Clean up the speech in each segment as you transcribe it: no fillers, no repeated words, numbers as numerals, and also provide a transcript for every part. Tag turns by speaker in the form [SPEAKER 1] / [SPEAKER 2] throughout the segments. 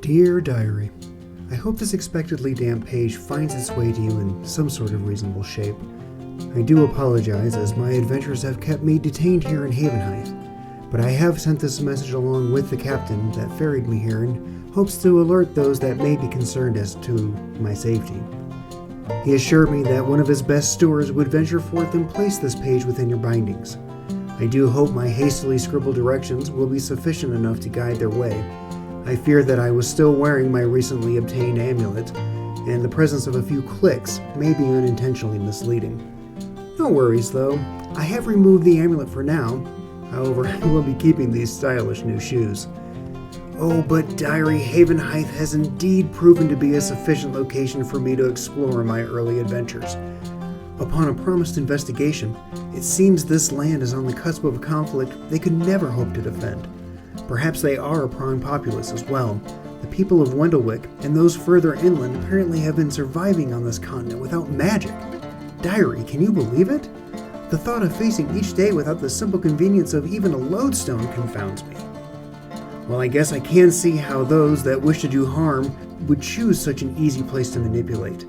[SPEAKER 1] Dear Diary, I hope this expectedly damp page finds its way to you in some sort of reasonable shape. I do apologize, as my adventures have kept me detained here in Havenhythe, but I have sent this message along with the captain that ferried me here in hopes to alert those that may be concerned as to my safety. He assured me that one of his best stewards would venture forth and place this page within your bindings. I do hope my hastily scribbled directions will be sufficient enough to guide their way. I fear that I was still wearing my recently obtained amulet, and the presence of a few clicks may be unintentionally misleading. No worries though, I have removed the amulet for now. However, I will be keeping these stylish new shoes. Oh, but Diary, Havenhythe has indeed proven to be a sufficient location for me to explore my early adventures. Upon a promised investigation, it seems this land is on the cusp of a conflict they could never hope to defend. Perhaps they are a prime populace as well. The people of Wendlewick and those further inland apparently have been surviving on this continent without magic. Diary, can you believe it? The thought of facing each day without the simple convenience of even a lodestone confounds me. Well, I guess I can see how those that wish to do harm would choose such an easy place to manipulate.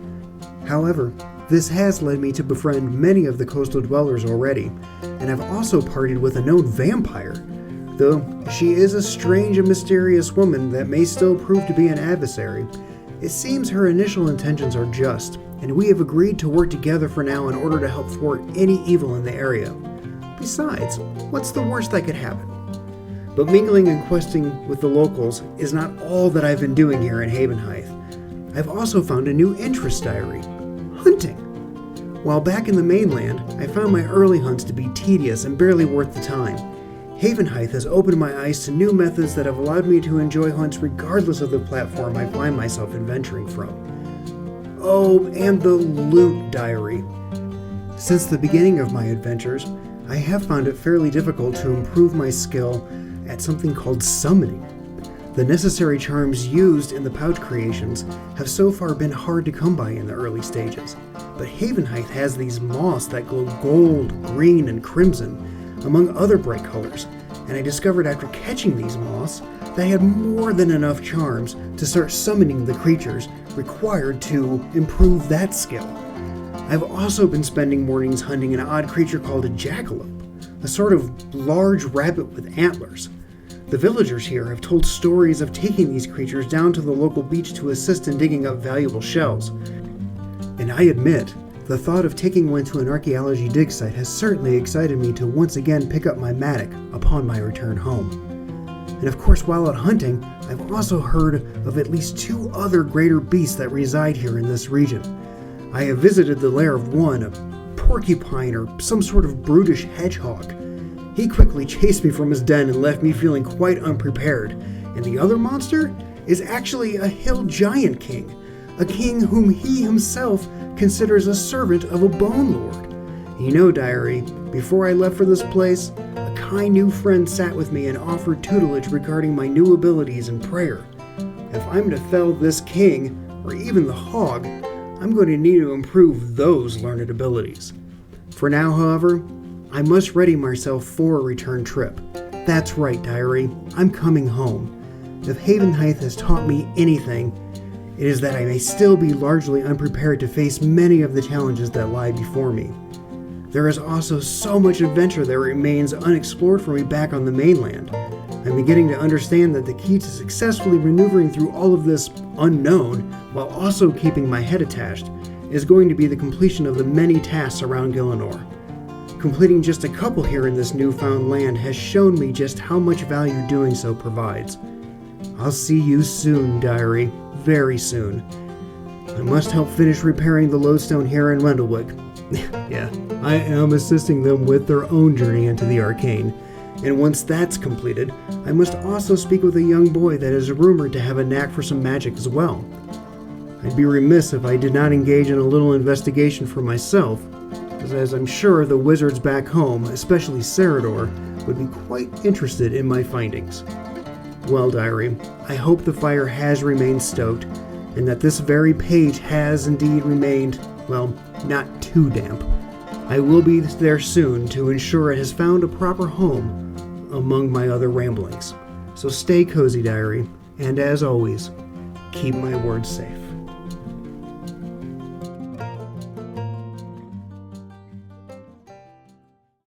[SPEAKER 1] However, this has led me to befriend many of the coastal dwellers already, and I've also partied with a known vampire. Though she is a strange and mysterious woman that may still prove to be an adversary, it seems her initial intentions are just, and we have agreed to work together for now in order to help thwart any evil in the area. Besides, what's the worst that could happen? But mingling and questing with the locals is not all that I've been doing here in Havenhythe. I've also found a new interest, Diary: hunting. While back in the mainland, I found my early hunts to be tedious and barely worth the time. Havenhythe has opened my eyes to new methods that have allowed me to enjoy hunts regardless of the platform I find myself adventuring from. Oh, and the loot, Diary. Since the beginning of my adventures, I have found it fairly difficult to improve my skill at something called summoning. The necessary charms used in the pouch creations have so far been hard to come by in the early stages, but Havenhythe has these moths that glow gold, green, and crimson, among other bright colors, and I discovered after catching these moths that I had more than enough charms to start summoning the creatures required to improve that skill. I've also been spending mornings hunting an odd creature called a jackalope, a sort of large rabbit with antlers. The villagers here have told stories of taking these creatures down to the local beach to assist in digging up valuable shells. And I admit, the thought of taking one to an archaeology dig site has certainly excited me to once again pick up my mattock upon my return home. And of course, while out hunting, I've also heard of at least 2 other greater beasts that reside here in this region. I have visited the lair of one, a porcupine or some sort of brutish hedgehog. He quickly chased me from his den and left me feeling quite unprepared. And the other monster is actually a hill giant king, a king whom he himself considers a servant of a bone lord. You know, Diary, before I left for this place, a kind new friend sat with me and offered tutelage regarding my new abilities and prayer. If I'm to fell this king, or even the hog, I'm going to need to improve those learned abilities. For now, however, I must ready myself for a return trip. That's right, Diary, I'm coming home. If Havenhythe has taught me anything, it is that I may still be largely unprepared to face many of the challenges that lie before me. There is also so much adventure that remains unexplored for me back on the mainland. I'm beginning to understand that the key to successfully maneuvering through all of this unknown, while also keeping my head attached, is going to be the completion of the many tasks around Gillinor. Completing just a couple here in this newfound land has shown me just how much value doing so provides. I'll see you soon, Diary. Very soon. I must help finish repairing the lodestone here in Wendlewick. Yeah, I am assisting them with their own journey into the arcane, and once that's completed, I must also speak with a young boy that is rumored to have a knack for some magic as well. I'd be remiss if I did not engage in a little investigation for myself, as I'm sure the wizards back home, especially Cerador, would be quite interested in my findings. Well, Diary, I hope the fire has remained stoked, and that this very page has indeed remained, well, not too damp. I will be there soon to ensure it has found a proper home among my other ramblings. So stay cozy, Diary, and as always, keep my words safe.